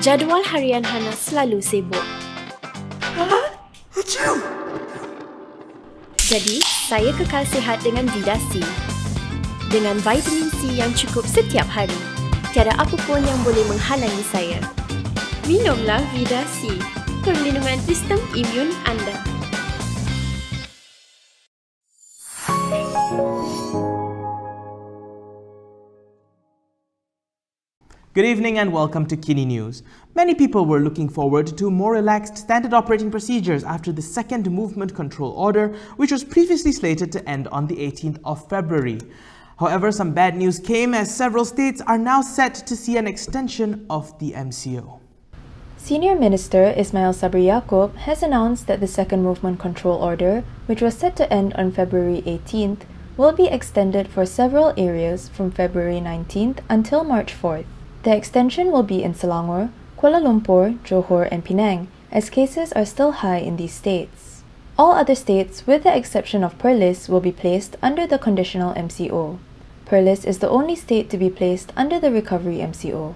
Jadual harian Hana selalu sibuk. Jadi, saya kekal sihat dengan Vida C. Dengan vitamin C yang cukup setiap hari, tiada apa pun yang boleh menghalangi saya. Minumlah Vida C, perlindungan sistem imun anda. Good evening and welcome to Kini News. Many people were looking forward to more relaxed standard operating procedures after the second movement control order, which was previously slated to end on the 18th of February. However, some bad news came as several states are now set to see an extension of the MCO. Senior Minister Ismail Sabri Yaakob has announced that the second movement control order, which was set to end on February 18th, will be extended for several areas from February 19th until March 4th. The extension will be in Selangor, Kuala Lumpur, Johor and Penang, as cases are still high in these states. All other states, with the exception of Perlis, will be placed under the conditional MCO. Perlis is the only state to be placed under the recovery MCO.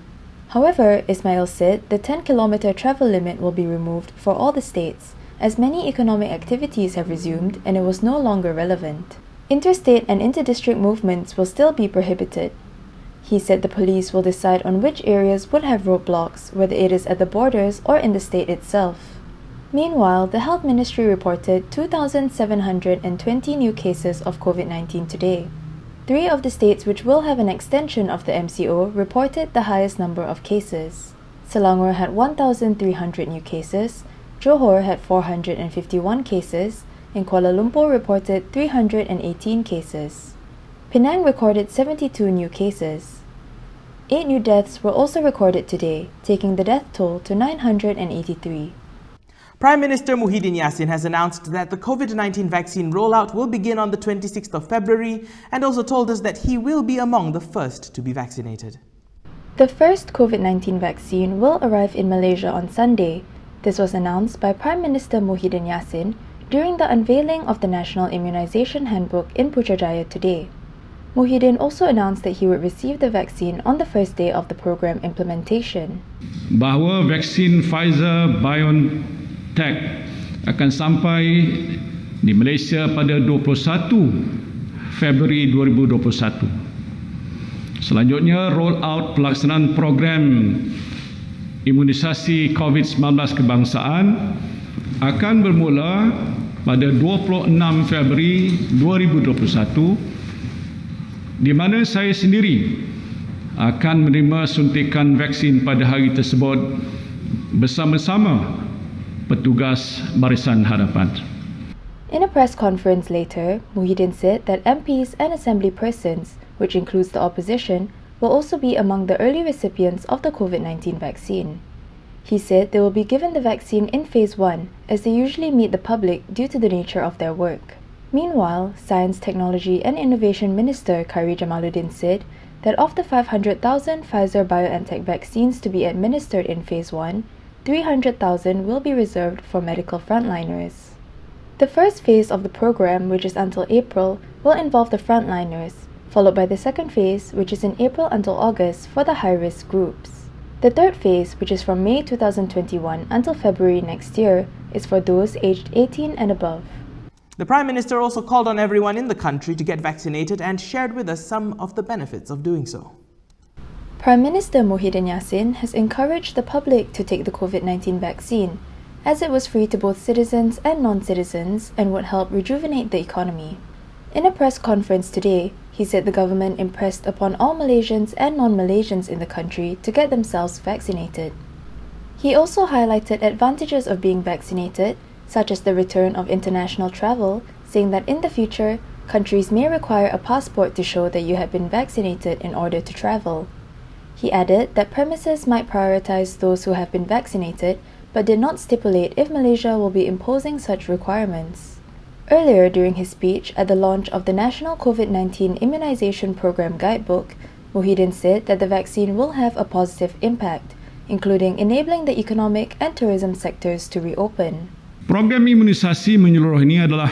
However, Ismail said the 10-kilometer travel limit will be removed for all the states, as many economic activities have resumed and it was no longer relevant. Interstate and inter-district movements will still be prohibited. He said the police will decide on which areas would have roadblocks, whether it is at the borders or in the state itself. Meanwhile, the Health Ministry reported 2,720 new cases of COVID-19 today. 3 of the states which will have an extension of the MCO reported the highest number of cases. Selangor had 1,300 new cases, Johor had 451 cases, and Kuala Lumpur reported 318 cases. Penang recorded 72 new cases. 8 new deaths were also recorded today, taking the death toll to 983. Prime Minister Muhyiddin Yassin has announced that the COVID-19 vaccine rollout will begin on the 26th of February and also told us that he will be among the first to be vaccinated. The first COVID-19 vaccine will arrive in Malaysia on Sunday. This was announced by Prime Minister Muhyiddin Yassin during the unveiling of the National Immunisation Handbook in Putrajaya today. Muhyiddin also announced that he would receive the vaccine on the first day of the program implementation. Bahawa vaksin Pfizer-BioNTech akan sampai di Malaysia pada 21 Februari 2021. Selanjutnya, rollout pelaksanaan program imunisasi COVID-19 kebangsaan akan bermula pada 26 Februari 2021, di mana saya sendiri akan menerima suntikan vaksin pada hari tersebut bersama-sama petugas barisan hadapan. In a press conference later, Muhyiddin said that MPs and assembly persons, which includes the opposition, will also be among the early recipients of the COVID-19 vaccine. He said they will be given the vaccine in Phase 1, as they usually meet the public due to the nature of their work. Meanwhile, Science, Technology and Innovation Minister Khairi Jamaluddin said that of the 500,000 Pfizer-BioNTech vaccines to be administered in Phase 1, 300,000 will be reserved for medical frontliners. The first phase of the program, which is until April, will involve the frontliners, followed by the second phase, which is in April until August for the high-risk groups. The third phase, which is from May 2021 until February next year, is for those aged 18 and above. The Prime Minister also called on everyone in the country to get vaccinated and shared with us some of the benefits of doing so. Prime Minister Muhyiddin Yassin has encouraged the public to take the COVID-19 vaccine, as it was free to both citizens and non-citizens and would help rejuvenate the economy. In a press conference today, he said the government impressed upon all Malaysians and non-Malaysians in the country to get themselves vaccinated. He also highlighted advantages of being vaccinated, such as the return of international travel, saying that in the future, countries may require a passport to show that you have been vaccinated in order to travel. He added that premises might prioritize those who have been vaccinated, but did not stipulate if Malaysia will be imposing such requirements. Earlier during his speech at the launch of the National COVID-19 Immunisation Programme Guidebook, Muhyiddin said that the vaccine will have a positive impact, including enabling the economic and tourism sectors to reopen. Program imunisasi menyeluruh ini adalah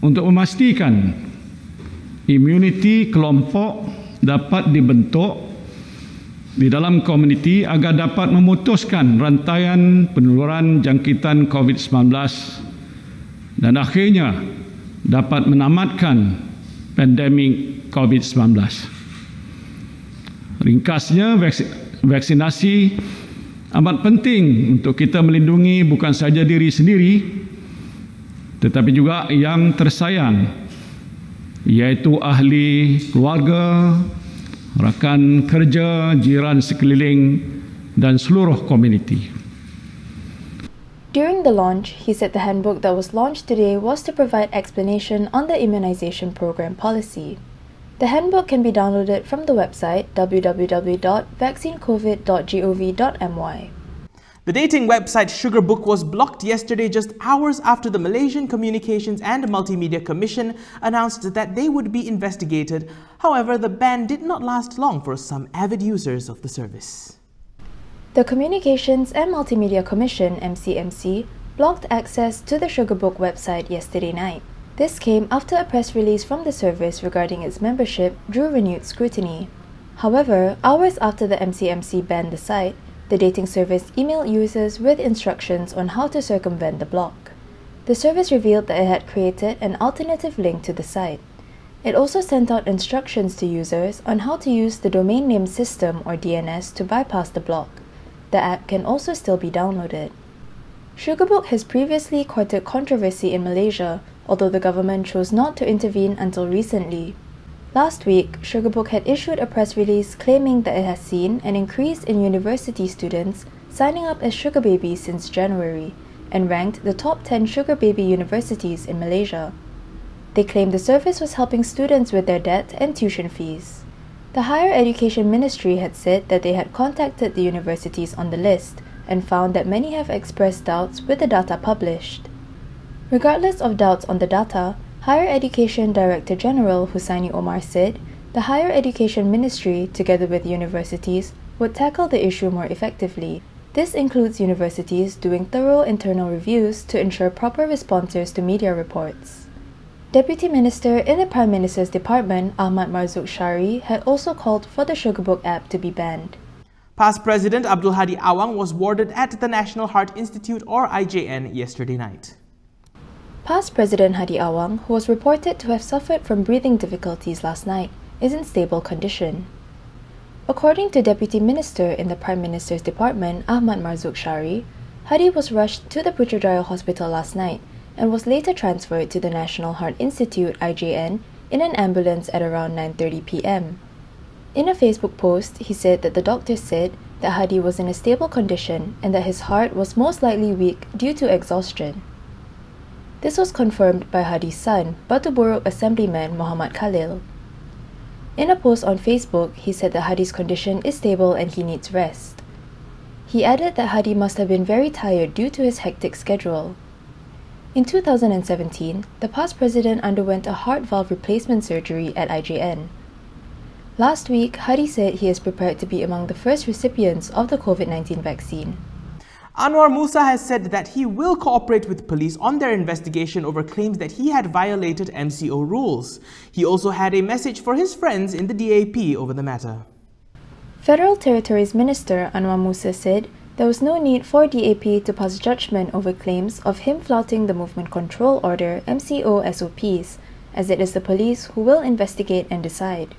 untuk memastikan imuniti kelompok dapat dibentuk di dalam komuniti agar dapat memutuskan rantaian penularan jangkitan COVID-19 dan akhirnya dapat menamatkan pandemik COVID-19. Ringkasnya, vaksinasi amat penting untuk kita melindungi bukan saja diri sendiri tetapi juga yang tersayang, iaitu ahli keluarga, rakan kerja, jiran sekeliling dan seluruh komuniti. During the launch, he said the handbook that was launched today was to provide explanation on the immunization program policy. The handbook can be downloaded from the website www.vaccinecovid.gov.my. The dating website Sugarbook was blocked yesterday just hours after the Malaysian Communications and Multimedia Commission announced that they would be investigated. However, the ban did not last long for some avid users of the service. The Communications and Multimedia Commission, MCMC, blocked access to the Sugarbook website yesterday night. This came after a press release from the service regarding its membership drew renewed scrutiny. However, hours after the MCMC banned the site, the dating service emailed users with instructions on how to circumvent the block. The service revealed that it had created an alternative link to the site. It also sent out instructions to users on how to use the domain name system or DNS to bypass the block. The app can also still be downloaded. Sugarbook has previously courted controversy in Malaysia, although the government chose not to intervene until recently. Last week, Sugarbook had issued a press release claiming that it has seen an increase in university students signing up as sugar babies since January and ranked the top 10 sugar baby universities in Malaysia. They claimed the service was helping students with their debt and tuition fees. The Higher Education Ministry had said that they had contacted the universities on the list and found that many have expressed doubts with the data published. Regardless of doubts on the data, Higher Education Director General Hussaini Omar said the Higher Education Ministry, together with universities, would tackle the issue more effectively. This includes universities doing thorough internal reviews to ensure proper responses to media reports. Deputy Minister in the Prime Minister's Department, Ahmad Marzuq Shari, had also called for the Sugarbook app to be banned. Past President Abdul Hadi Awang was warded at the National Heart Institute or IJN yesterday night. Past President Hadi Awang, who was reported to have suffered from breathing difficulties last night, is in stable condition. According to Deputy Minister in the Prime Minister's Department, Ahmad Marzuq Shari, Hadi was rushed to the Putrajaya Hospital last night and was later transferred to the National Heart Institute IJN in an ambulance at around 9:30 p.m. In a Facebook post, he said that the doctors said that Hadi was in a stable condition and that his heart was most likely weak due to exhaustion. This was confirmed by Hadi's son, Batu Buruk Assemblyman Muhammad Khalil. In a post on Facebook, he said that Hadi's condition is stable and he needs rest. He added that Hadi must have been very tired due to his hectic schedule. In 2017, the past president underwent a heart valve replacement surgery at IJN. Last week, Hadi said he is prepared to be among the first recipients of the COVID-19 vaccine. Anwar Musa has said that he will cooperate with police on their investigation over claims that he had violated MCO rules. He also had a message for his friends in the DAP over the matter. Federal Territories Minister Anwar Musa said there was no need for DAP to pass judgment over claims of him flouting the Movement Control Order MCO SOPs, as it is the police who will investigate and decide.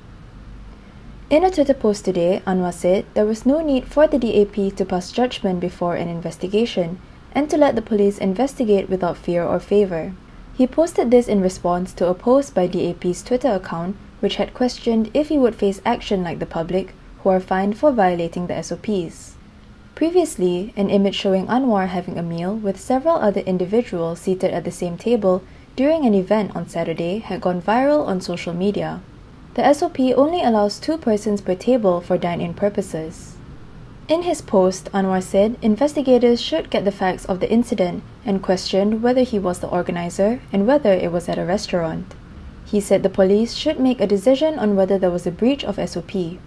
In a Twitter post today, Anwar said there was no need for the DAP to pass judgment before an investigation and to let the police investigate without fear or favour. He posted this in response to a post by DAP's Twitter account which had questioned if he would face action like the public who are fined for violating the SOPs. Previously, an image showing Anwar having a meal with several other individuals seated at the same table during an event on Saturday had gone viral on social media. The SOP only allows 2 persons per table for dine-in purposes. In his post, Anwar said investigators should get the facts of the incident and questioned whether he was the organizer and whether it was at a restaurant. He said the police should make a decision on whether there was a breach of SOP.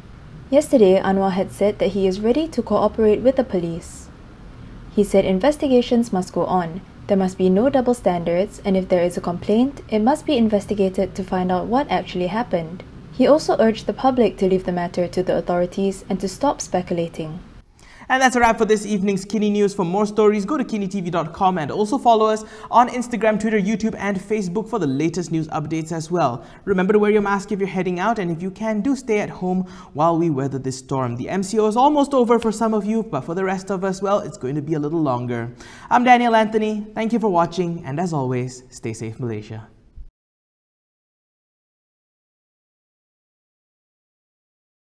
Yesterday, Anwar had said that he is ready to cooperate with the police. He said investigations must go on, there must be no double standards, and if there is a complaint, it must be investigated to find out what actually happened. He also urged the public to leave the matter to the authorities and to stop speculating. And that's a wrap for this evening's Kini News. For more stories, go to KiniTV.com and also follow us on Instagram, Twitter, YouTube and Facebook for the latest news updates as well. Remember to wear your mask if you're heading out, and if you can, do stay at home while we weather this storm. The MCO is almost over for some of you, but for the rest of us, well, it's going to be a little longer. I'm Daniel Anthony. Thank you for watching, and as always, stay safe, Malaysia.